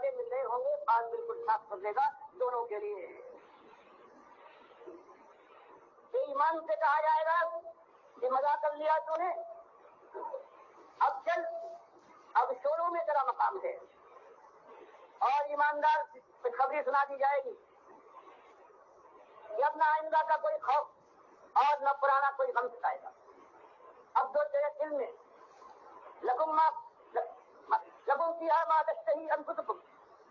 ارادے مل رہے ہوں گے بات بالکل صاف کر دے گا دونوں کے لیے. یہ ایمان سے کہا جائے گا کہ مزہ کر لیا تو نے، اب چل، اب شوروں میں تیرا مقام ہے، اور ایماندار خبری سنا دی جائے گی کہ اب نہ آئندہ کا کوئی خوف اور نہ پرانا کوئی غم ستائے گا. اب جو تیرے دل میں لکم فیہا ما تشتہی انفسکم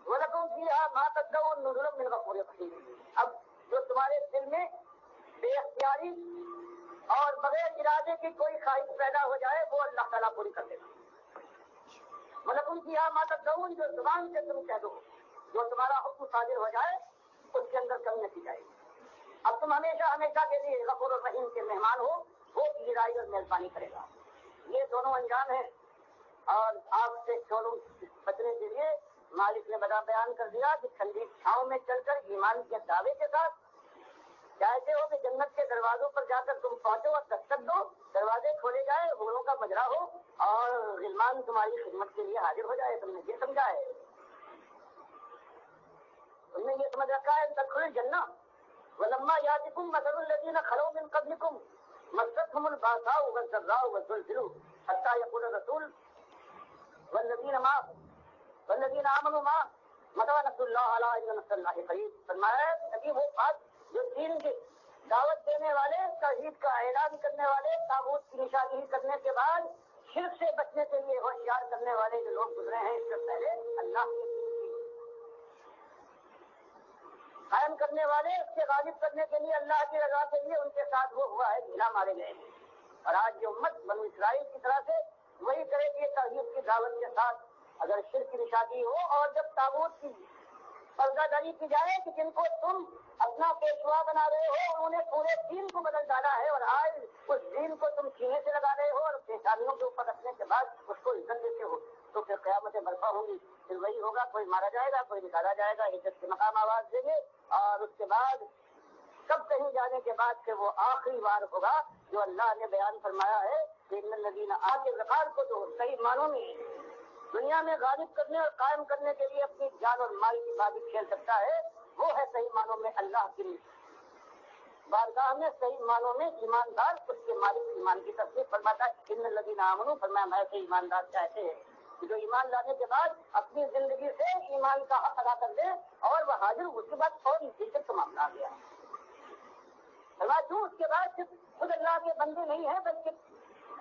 ولکم فیہا ما تدعون نزلا من غفور رحیم. اب جو تمہارے دل میں بے اختیاری اور بغیر ارادے کی کوئی خواہش پیدا ہو جائے وہ اللہ تعالیٰ پوری کر دے گا. ولکم فیہا ما تدعون، جو زبان سے تم کہہ دو، جو تمہارا حکم صادر ہو جائے اس کے اندر کمی نہیں جائے گی. اب تم ہمیشہ ہمیشہ کے لیے غفور الرحیم کے مہمان ہو، وہ پذیرائی اور مہربانی کرے گا. یہ دونوں انجام ہیں. اور آپ سے چوروں بچنے کے لیے مالک نے بڑا بیان کر دیا کہ ٹھنڈی چھاؤں میں چل کر ایمان کے دعوے کے ساتھ چاہتے ہو کہ جنت کے دروازوں پر جا کر تم پہنچو اور دستک دو، دروازے کھولے جائے، حوروں کا مجرا ہو اور غلمان تمہاری خدمت کے لیے حاضر ہو جائے. تم نے یہ سمجھا ہے، تم نے یہ سمجھ رکھا ہے تدخلوا الجنہ ولما یاتکم مثل الذین خلوا من قبلکم مستهم الباساء والضراء وزلزلوا حتى يقول الرسول والذین آمنوا معه متى نصر اللہ الا ان نصر اللہ قریب. فرمایا نبی وہ بات جو دین کی دعوت دینے والے، توحید کا اعلان کرنے والے، طاغوت کی نشاندہی کرنے کے بعد شرک سے بچنے کے لیے ہوشیار کرنے والے جو لوگ گزرے ہیں اس سے پہلے، اللہ کے دین کی قائم کرنے والے، اس سے غالب کرنے کے لیے، اللہ کی رضا کے لیے ان کے ساتھ وہ ہوا ہے ڈھیلا مارے گئے ہیں. اور آج جو امت بنو اسرائیل کی طرح سے وہی کرے گی توحید کی دعوت کے ساتھ. اگر شرک کی نشانی ہو اور جب طاغوت کی پردہ داری کی جائے کہ جن کو تم اپنا پیشوا بنا رہے ہو، انہوں نے پورے دین کو بدل ڈالا ہے اور آج اس دین کو تم سینے سے لگا رہے ہو اور پیشانیوں کے اوپر رکھنے کے بعد اس کو عزت دیتے ہو، تو پھر قیامتیں برپا ہوں گی. پھر وہی ہوگا، کوئی مارا جائے گا، کوئی نکالا جائے گا، عزت کے مقام آواز دیں گے اور اس کے بعد سب کہیں جانے کے بعد پھر وہ آخری بار ہوگا جو اللہ نے بیان فرمایا ہے کہ ان الذین آگے وقار کو جو صحیح معنوں میں دنیا میں غالب کرنے اور قائم کرنے کے لیے اپنی جان اور مال کی بازی کھیل سکتا ہے، وہ ہے صحیح معنوں میں اللہ کی بارگاہ میں صحیح معنوں میں ایماندار. اس کے مالک ایمان کی تصدیق فرماتا ہے ان الذین آمنوا، فرمایا میں سے ایماندار چاہتے ہیں جو ایمان لانے کے بعد اپنی زندگی سے ایمان کا حق ادا کر دے اور وہ حاضر. اس کے بعد فوری ہجرت کا معاملہ آ گیا. اس کے بعد صرف خود اللہ کے بندے نہیں ہیں بلکہ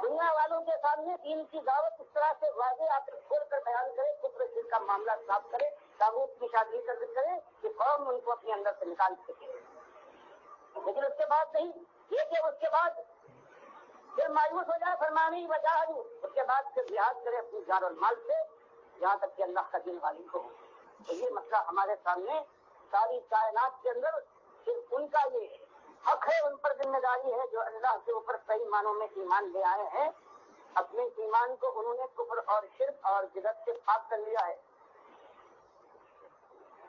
دنیا والوں کے سامنے دین کی دعوت اس طرح سے واضح آ کر کھول کر بیان کرے، کفر شرک کا معاملہ صاف کرے، طاغوت کی شادی کرے کہ قوم ان کو اپنے اندر سے نکال سکے. لیکن اس کے بعد نہیں یہ کہ اس کے بعد پھر مایوس ہو جائے، فرمانی وجاہد، اس کے بعد پھر جہاد کرے اپنی جان اور مال سے یہاں تک کہ اللہ کا دین غالب ہو. تو یہ مسئلہ ہمارے سامنے ساری کائنات کے اندر صرف ان کا یہ حق ہے، ان پر ذمہ داری ہے جو اللہ کے اوپر صحیح معنوں میں ایمان لے آئے ہیں. اپنے ایمان کو انہوں نے کفر اور شرک اور بدعت سے پاک کر لیا ہے.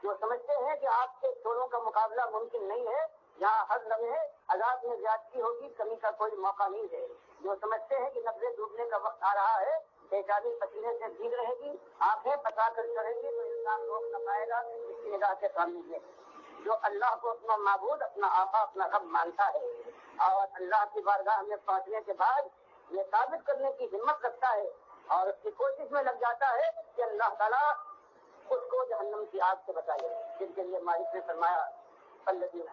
جو سمجھتے ہیں کہ آپ کے چوروں کا مقابلہ ممکن نہیں ہے، جہاں ہر لمحے عذاب میں زیادتی ہوگی، کمی کا کوئی موقع نہیں ہے. جو سمجھتے ہیں کہ نبزے ڈوبنے کا وقت آ رہا ہے، پیشانی پسینے سے بھیگ رہے گی، آنکھیں پتا کر چڑھے گی، تو انسان روک نہ پائے گا. اس کی نگاہ کے سامنے ہے جو اللہ کو اپنا معبود، اپنا آقا، اپنا رب مانتا ہے اور اللہ کی بارگاہ میں پہنچنے کے بعد یہ ثابت کرنے کی ہمت رکھتا ہے اور اس کی کوشش میں لگ جاتا ہے کہ اللہ تعالیٰ اس کو جہنم کی آگ سے بچائے، جن کے لیے مالک نے فرمایا الذین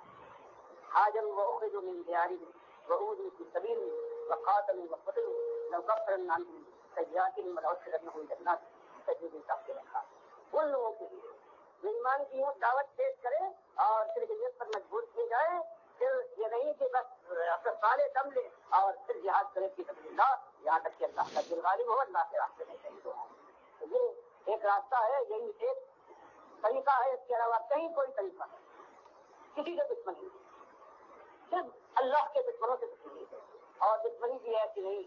ہاجروا واخرجوا من دیارهم وأوذوا في سبیلی وقاتلوا وقتلوا لأکفرن عنهم سیئاتهم ولأدخلنهم جنات تجری من تحتها الانہار. ان لوگوں کے لیے جو ایمان کی دعوت پیش کرے اور پھر ہجرت پر مجبور کیے جائے، پھر یہ نہیں کہ بس اپنے سارے دم لے اور پھر جہاد کرے فی سبیل اللہ یہاں تک کہ اللہ کا دل غالب ہو، اللہ کے راستے میں شہید ہو. تو یہ ایک راستہ ہے، یہی ایک طریقہ ہے، اس کے علاوہ کہیں کوئی طریقہ نہیں. کسی کا دشمنی نہیں، صرف اللہ کے دشمنوں سے دشمنی ہے. اور دشمنی بھی ایسی نہیں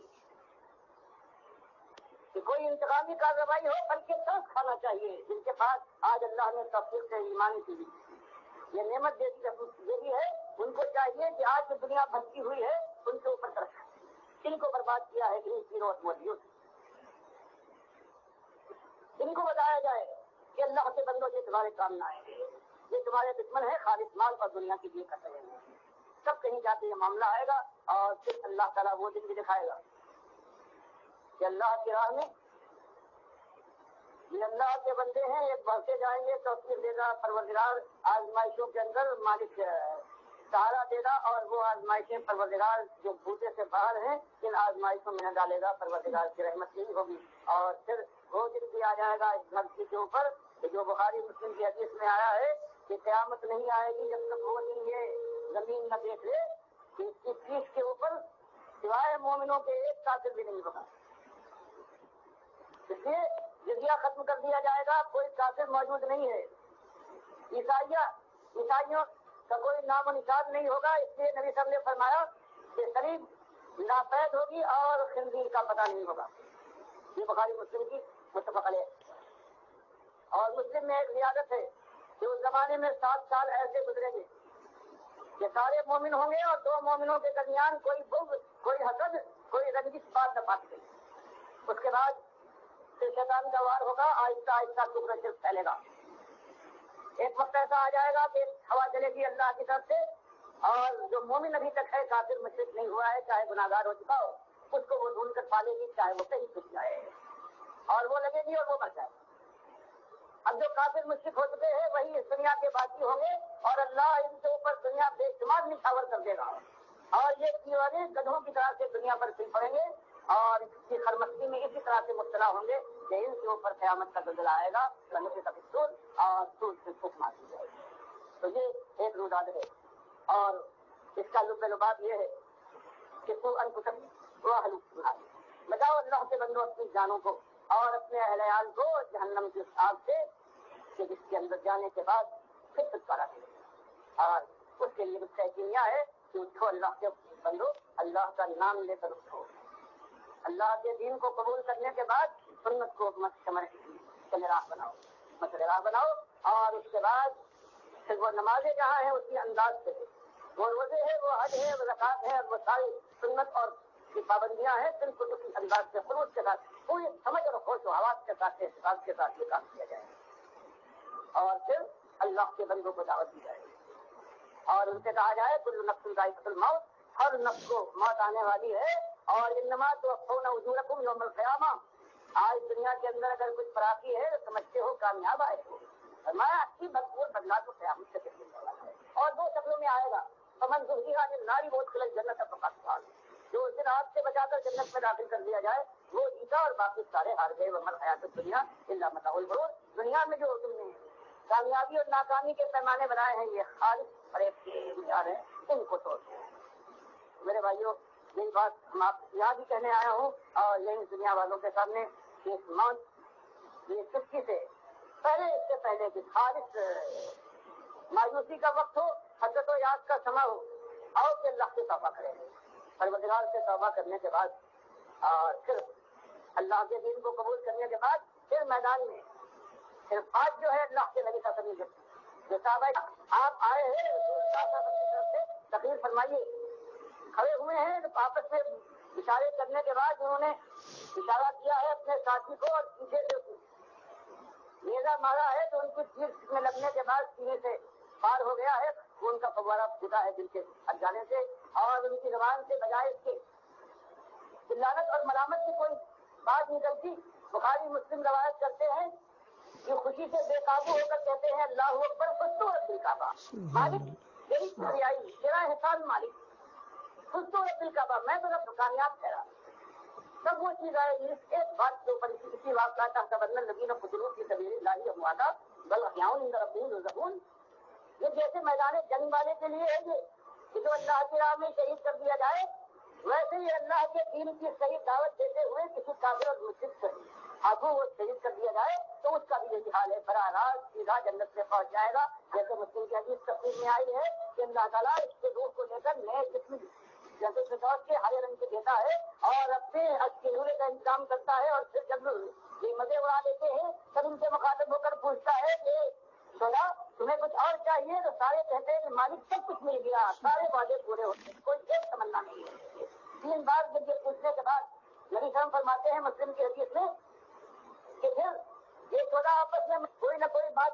کہ کوئی انتقامی کارروائی ہو، بلکہ سخت کھانا چاہیے. جن کے پاس آج اللہ نے توفیق سے ایمان کی یہ نعمت دے دی ہے، ان کو چاہیے کہ آج جو دنیا بھٹکی ہوئی ہے ان کے اوپر ترقی، ان کو برباد کیا ہے ان تینوں اتمودیوں سے. ان کو بتایا جائے کہ اللہ کے بندے تمہارے کام نہ آئیں گے. یہ تمہارے دشمن ہے، خالص مال اور دنیا کے لیے کرتے ہیں. سب کہیں جاتے یہ معاملہ آئے گا اور پھر اللہ تعالیٰ وہ دن بھی دکھائے گا کہ اللہ کی راہ میں یہ اللہ کے بندے ہیں، ایک بڑھتے جائیں گے تو پھر دے گا پروردگار آزمائشوں کے اندر مالک سہارا دے گا، اور وہ آزمائشیں پروردگار جو بوتے سے باہر ہیں ان آزمائشوں میں نہ ڈالے گا، پروردگار کی رحمت نہیں ہوگی. اور پھر وہ دن بھی آ جائے گا اس دھرتی کے اوپر جو بخاری مسلم کی حدیث میں آیا ہے کہ قیامت نہیں آئے گی جب تک وہ دن یہ زمین نہ دیکھ لے کہ اس کی پیٹھ کے اوپر سوائے مومنوں کے ایک کافر بھی نہیں ہوگا. اس لیے جزیہ ختم کر دیا جائے گا، کوئی کافر موجود نہیں ہے. عیسائیوں کا کوئی نام و نشان نہیں ہوگا. اس لیے نبی صاحب نے فرمایا کہ قریب ناپید ہوگی اور خنزیر کا پتہ نہیں ہوگا. یہ بخاری مسلم کی متفق علیہ. اور مسلم میں ایک زیادت ہے کہ اس زمانے میں 7 سال ایسے گزریں گے کہ سارے مومن ہوں گے اور 2 مومنوں کے درمیان کوئی بغض، کوئی حسد، کوئی رنجش بات نہ پاتی. اس کے بعد شیطان کا وار ہوگا، آہستہ آہستہ ٹکڑا صرف پھیلے گا. ایک وقت ایسا آ جائے گا کہ ہوا چلے گی اللہ کی طرف سے اور جو مومن ابھی تک ہے کافر مشرک نہیں ہوا ہے، چاہے گناہگار ہو چکا ہو، اس کو وہ ڈھونڈ کر پالے گی، چاہے وہ کہیں چھپ جائے اور وہ لگے گی اور وہ مر جائے. اب جو کافر مشرک ہو چکے ہیں وہی اس دنیا کے باقی ہوں گے اور اللہ ان کے اوپر دنیا بے شمار نچھاور کر دے گا اور یہ دیوانے گدھوں کی طرح سے دنیا پر پھر پڑیں گے اور اس کی خرمستی میں اسی طرح سے مبتلا ہوں گے کہ ان کے اوپر قیامت کا زلزلہ آئے گا، رنگ کا پستول اور سور سے پھوک مار دی جائے گی. تو یہ ایک روداد ہے اور اس کا لب لباب یہ ہے کہ تو انکتب وہ بتاؤ اللہ کے بندوں اپنی جانوں کو اور اپنے اہل عیال کو جہنم کی آگ سے کہ جس کے اندر جانے کے بعد پھر چھٹکارا دے. اور اس کے لیے کیمیا ہے کہ اٹھو اللہ کے بندو، اللہ کا نام لے کر اٹھو. اللہ کے دین کو قبول کرنے کے بعد سنت کو راہ بناؤ، راہ بناؤ. اور اس کے بعد پھر وہ نمازیں جہاں ہیں اسی انداز سے، وہ روزے ہیں، وہ حج ہے، وہ زکات ہے، وہ ساری سنت اور کی پابندیاں ہیں، بالکل اسی انداز سے خلوص کے ساتھ پوری سمجھ اور ہوش و حواس کے ساتھ احتساب کے ساتھ یہ کام کیا جائے اور پھر اللہ کے بندوں کو دعوت دی جائے اور ان سے کہا جائے کل نفس ذائقۃ الموت، ہر نفس کو موت آنے والی ہے اور انما توفون اجورکم یوم القیامہ. آج دنیا کے اندر اگر کچھ فراقی ہے تو سمجھتے ہو کامیاب آئے ہو، فرمایا اچھی بھرپور بدلا تو قیامت سے ملنے والا ہے اور 2 شکلوں میں آئے گا. فمن زحزح عن النار وادخل الجنة فقد فاز، جو اس دن آگ سے بچا کر جنت میں داخل کر دیا جائے وہ جیتا اور باقی سارے ہار گئے. وما الحیات الدنیا الا متاع الغرور. دنیا میں جو تم نے کامیابی اور ناکامی کے پیمانے بنائے ہیں یہ خالص فریب کے معیار ہیں، ان کو توڑ دو. میرے بھائیوں یہی بات ہم آپ یہاں بھی کہنے آیا ہوں اور یہی دنیا والوں کے سامنے اس موت یہ چپکی سے پہلے اس سے پہلے کہ خالص مایوسی کا وقت ہو، حسرت و یاد کا سما ہو، اور کہ اللہ سے توبہ کریں. پروردگار سے توبہ کرنے کے بعد اور پھر اللہ کے دین کو قبول کرنے کے بعد پھر میدان میں صرف آج جو ہے اللہ کے نبی کا سبھی جو صحابہ آپ آئے ہیں تقریر فرمائیے، کھڑے ہوئے ہیں آپس میں اشارے کرنے کے بعد انہوں نے اشارہ کیا ہے اپنے ساتھی کو اور پیچھے سے نیزا مارا ہے تو ان کی چیز میں لگنے کے بعد سینے سے پار ہو گیا ہے، خون کا فوارہ پھوٹا ہے دل کے ہٹ جانے سے اور ان کی زبان سے بجائے اس کے لعنت اور ملامت کی کوئی بات نکلتی. بخاری مسلم روایت کرتے ہیں کہ خوشی سے بے قابو ہو کر کہتے ہیں اللہ اکبر فستو رب الکعبہ، مالک تیری کبریائی، تیرا احسان مالک، فستو رب الکعبہ، میں تو رب کامیاب ٹھہرا. سب وہ چیز آئے گی ایک بات کے اوپر اسی واقعات کا تبدل الذین قتلوا فی سبیل اللہ امواتا بل احیاء عند ربہم یرزقون. یہ جیسے میدان جنگ والے کے لیے ہے کہ جو اللہ کی راہ میں شہید کر دیا جائے، ویسے ہی اللہ کے دین کی صحیح دعوت دیتے ہوئے کسی کافر اور مشرک سے آگوں وہ شہید کر دیا جائے تو اس کا بھی یہی حال ہے، براہ راست سیدھا جنت میں پہنچ جائے گا. جیسے مسلم کی حدیث تفسیر میں آئی ہے کہ اللہ تعالیٰ اس کے روح کو لے کر نئے جسم جیسے فطرت کے ہرے رنگ کے دیتا ہے اور اپنے اچھے نورے کا انتظام کرتا ہے اور پھر جب یہ مزے اڑا لیتے ہیں تب ان سے مخاطب ہو کر پوچھتا ہے کہ سونا تمہیں کچھ اور چاہیے تو سارے کہتے ہیں کہ مالک سب کچھ مل گیا، سارے وعدے پورے ہوتے ہیں، کوئی ایک تمنا نہیں ہے. 3 بار جب یہ پوچھنے کے بعد نبی صاحب فرماتے ہیں مسلم کی حدیث میں کہ پھر یہ سودا آپس میں کوئی نہ کوئی بات